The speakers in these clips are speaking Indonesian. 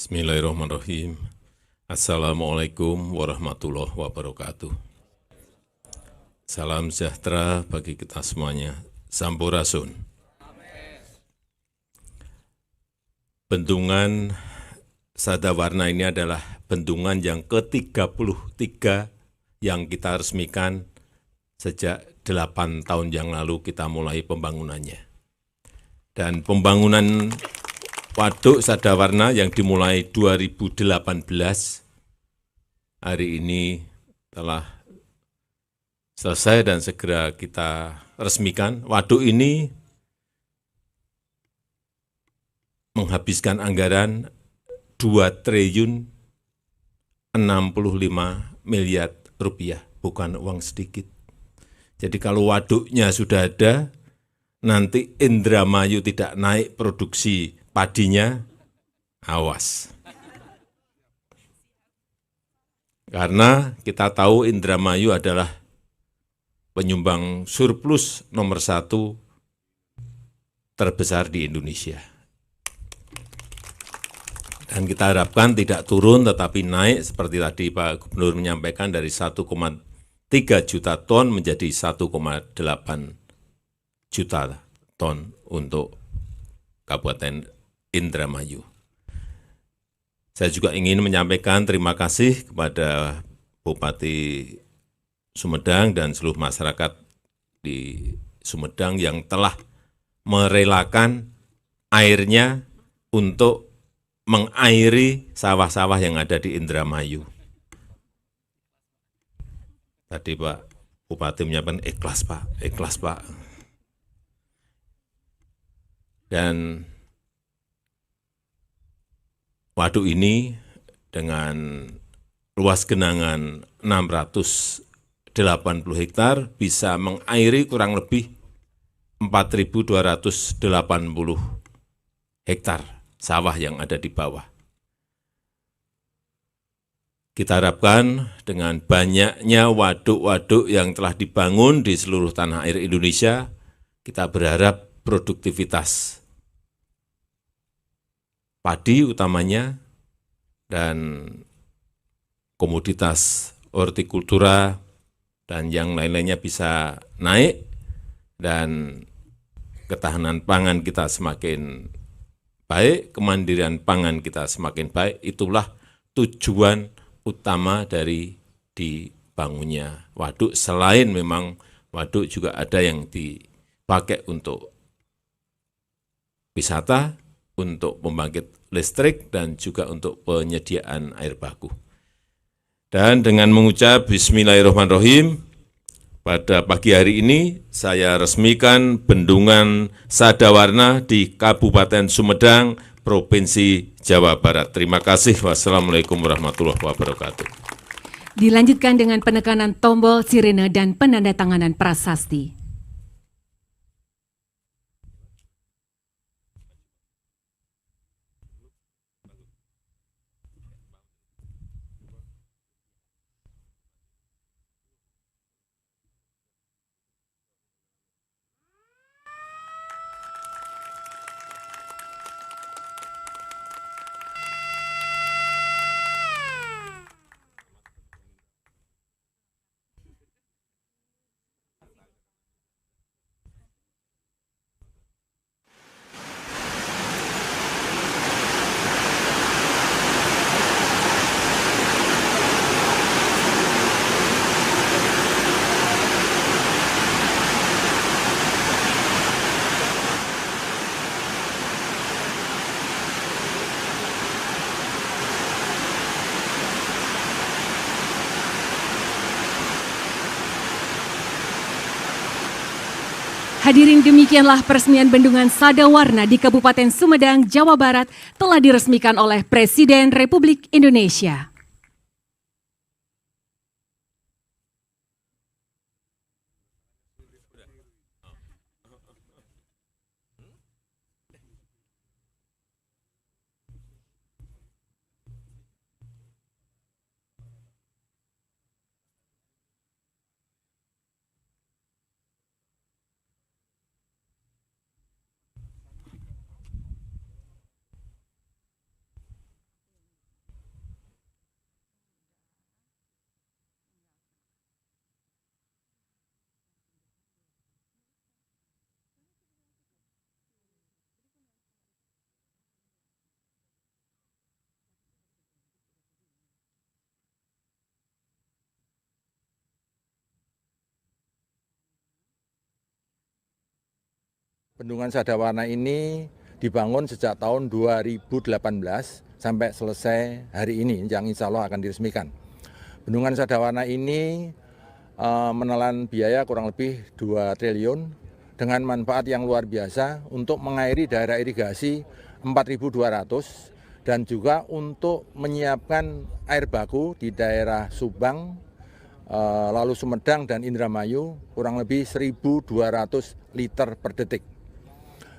Bismillahirrahmanirrahim. Assalamualaikum warahmatullahi wabarakatuh. Salam sejahtera bagi kita semuanya. Sampurasun. Bendungan Sadawarna ini adalah bendungan yang ke-33 yang kita resmikan sejak 8 tahun yang lalu kita mulai pembangunannya. Dan pembangunan Waduk Sadawarna yang dimulai 2018 hari ini telah selesai dan segera kita resmikan. Waduk ini menghabiskan anggaran 2 triliun 65 miliar rupiah, bukan uang sedikit. Jadi kalau waduknya sudah ada, nanti Indramayu tidak naik produksi padinya, awas. Karena kita tahu Indramayu adalah penyumbang surplus nomor 1 terbesar di Indonesia. Dan kita harapkan tidak turun tetapi naik seperti tadi Pak Gubernur menyampaikan dari 1,3 juta ton menjadi 1,8 juta ton untuk Kabupaten Indramayu. Saya juga ingin menyampaikan terima kasih kepada Bupati Sumedang dan seluruh masyarakat di Sumedang yang telah merelakan airnya untuk mengairi sawah-sawah yang ada di Indramayu. Tadi Pak Bupati menyampaikan ikhlas Pak. Dan waduk ini dengan luas genangan 680 hektar bisa mengairi kurang lebih 4.280 hektar sawah yang ada di bawah. Kita harapkan dengan banyaknya waduk-waduk yang telah dibangun di seluruh tanah air Indonesia, kita berharap produktivitas padi utamanya dan komoditas hortikultura dan yang lain-lainnya bisa naik dan ketahanan pangan kita semakin baik, kemandirian pangan kita semakin baik. Itulah tujuan utama dari dibangunnya waduk. Selain memang waduk juga ada yang dipakai untuk wisata, untuk pembangkit listrik, dan juga untuk penyediaan air baku. Dan dengan mengucap Bismillahirrahmanirrahim, pada pagi hari ini saya resmikan Bendungan Sadawarna di Kabupaten Sumedang, Provinsi Jawa Barat. Terima kasih. Wassalamualaikum warahmatullahi wabarakatuh. Dilanjutkan dengan penekanan tombol sirene dan penandatanganan prasasti. Hadirin, demikianlah peresmian Bendungan Sadawarna di Kabupaten Sumedang, Jawa Barat telah diresmikan oleh Presiden Republik Indonesia. Bendungan Sadawarna ini dibangun sejak tahun 2018 sampai selesai hari ini yang insya Allah akan diresmikan. Bendungan Sadawarna ini menelan biaya kurang lebih 2 triliun dengan manfaat yang luar biasa untuk mengairi daerah irigasi 4.200 dan juga untuk menyiapkan air baku di daerah Subang, lalu Sumedang dan Indramayu kurang lebih 1.200 liter per detik.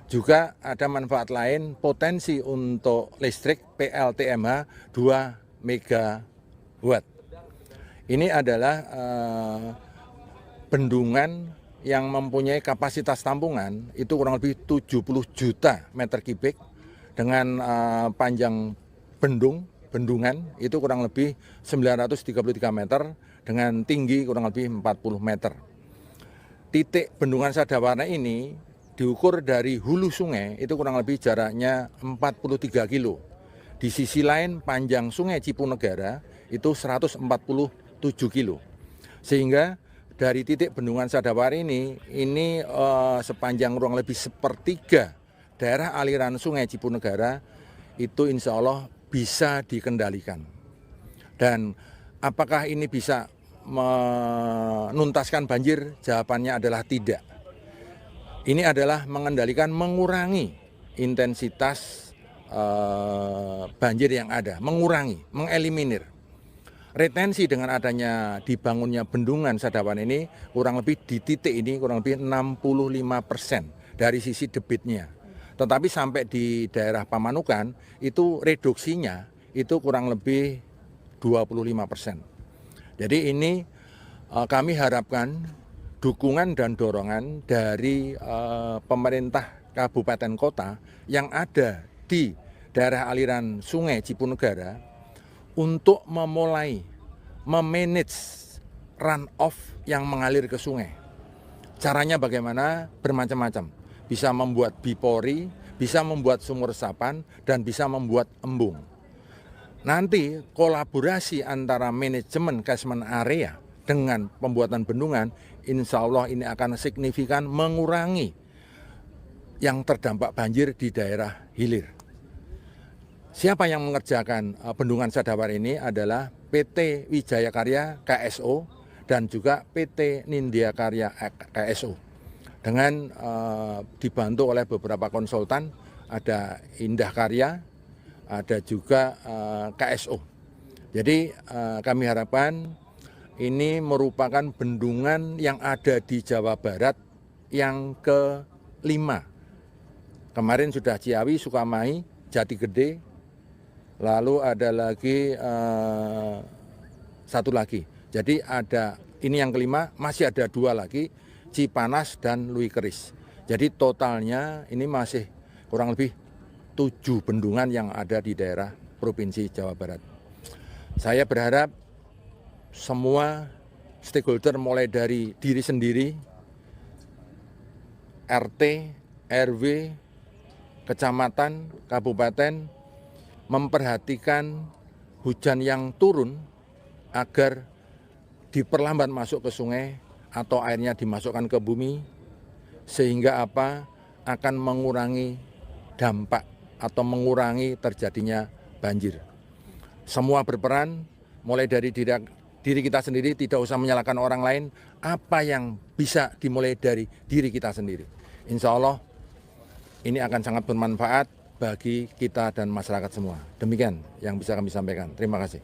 Juga ada manfaat lain, potensi untuk listrik PLTMH 2 megawatt. Ini adalah bendungan yang mempunyai kapasitas tampungan itu kurang lebih 70 juta meter kubik dengan panjang bendungan itu kurang lebih 933 meter dengan tinggi kurang lebih 40 meter. Titik Bendungan Sadawarna ini diukur dari hulu sungai itu kurang lebih jaraknya 43 kilo. Di sisi lain panjang sungai Cipunegara itu 147 kilo. Sehingga dari titik Bendungan Sadawarna ini sepanjang kurang lebih sepertiga daerah aliran sungai Cipunegara itu insya Allah bisa dikendalikan. Dan apakah ini bisa menuntaskan banjir? Jawabannya adalah tidak. Ini adalah mengurangi intensitas banjir yang ada, mengeliminir. Retensi dengan adanya dibangunnya Bendungan Sadawarna ini kurang lebih di titik ini kurang lebih 65% dari sisi debitnya. Tetapi sampai di daerah Pamanukan itu reduksinya itu kurang lebih 25%. Jadi ini kami harapkan dukungan dan dorongan dari pemerintah kabupaten kota yang ada di daerah aliran sungai Cipunegara untuk memulai memanage runoff yang mengalir ke sungai. Caranya bagaimana? Bermacam-macam. Bisa membuat bipori, bisa membuat sumur resapan, dan bisa membuat embung. Nanti kolaborasi antara manajemen catchment area dengan pembuatan bendungan, insya Allah ini akan signifikan mengurangi yang terdampak banjir di daerah hilir. Siapa yang mengerjakan Bendungan Sadawarna ini adalah PT Wijaya Karya KSO dan juga PT Nindya Karya KSO. Dengan dibantu oleh beberapa konsultan, ada Indah Karya, ada juga KSO. Jadi kami harapkan ini merupakan bendungan yang ada di Jawa Barat yang ke-5. Kemarin sudah Ciawi, Sukamahi, Jati Gede, lalu ada lagi satu lagi. Jadi ada ini yang ke-5, masih ada 2 lagi, Cipanas dan Lui Keris. Jadi totalnya ini masih kurang lebih 7 bendungan yang ada di daerah Provinsi Jawa Barat. Saya berharap semua stakeholder mulai dari diri sendiri, RT, RW, kecamatan, kabupaten, memperhatikan hujan yang turun agar diperlambat masuk ke sungai atau airnya dimasukkan ke bumi, sehingga akan mengurangi dampak atau mengurangi terjadinya banjir. Semua berperan, mulai dari diri kita sendiri, tidak usah menyalahkan orang lain, apa yang bisa dimulai dari diri kita sendiri. Insya Allah ini akan sangat bermanfaat bagi kita dan masyarakat semua. Demikian yang bisa kami sampaikan. Terima kasih.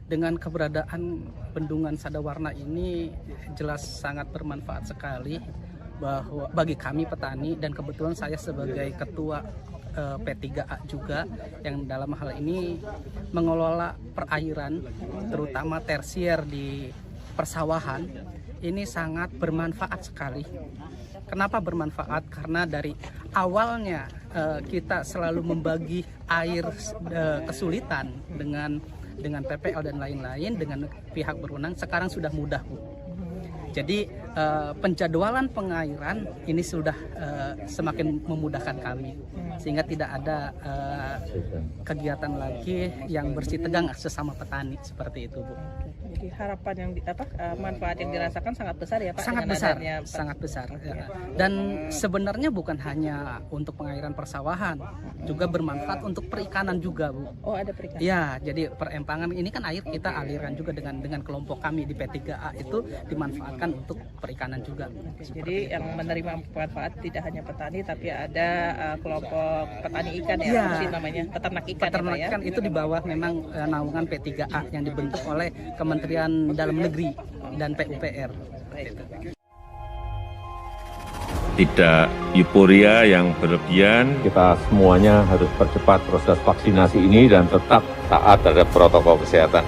Dengan keberadaan Bendungan Sadawarna ini jelas sangat bermanfaat sekali bahwa bagi kami petani, dan kebetulan saya sebagai ketua P3A juga yang dalam hal ini mengelola perairan terutama tersier di persawahan, ini sangat bermanfaat sekali. Kenapa bermanfaat? Karena dari awalnya kita selalu membagi air kesulitan dengan PPL dan lain-lain dengan pihak berwenang, sekarang sudah mudah, Bu. Jadi penjadwalan pengairan ini sudah semakin memudahkan kami, sehingga tidak ada kegiatan lagi yang bersih tegang sesama petani seperti itu, Bu. Jadi harapan yang manfaat yang dirasakan sangat besar ya Pak. Sangat besar. Ya. Dan sebenarnya bukan hanya untuk pengairan persawahan, juga bermanfaat untuk perikanan juga, Bu. Oh, ada perikanan. Ya, jadi perempangan ini kan air kita aliran juga dengan kelompok kami di P3A itu dimanfaatkan untuk perikanan juga. Jadi yang menerima manfaat tidak hanya petani tapi ada kelompok petani ikan ya, mungkin namanya peternak ikan. Peternak ikan itu di bawah memang naungan P3A yang dibentuk oleh Kementerian Dalam Negeri dan PUPR. Tidak euforia yang berlebihan, kita semuanya harus percepat proses vaksinasi ini dan tetap taat terhadap protokol kesehatan.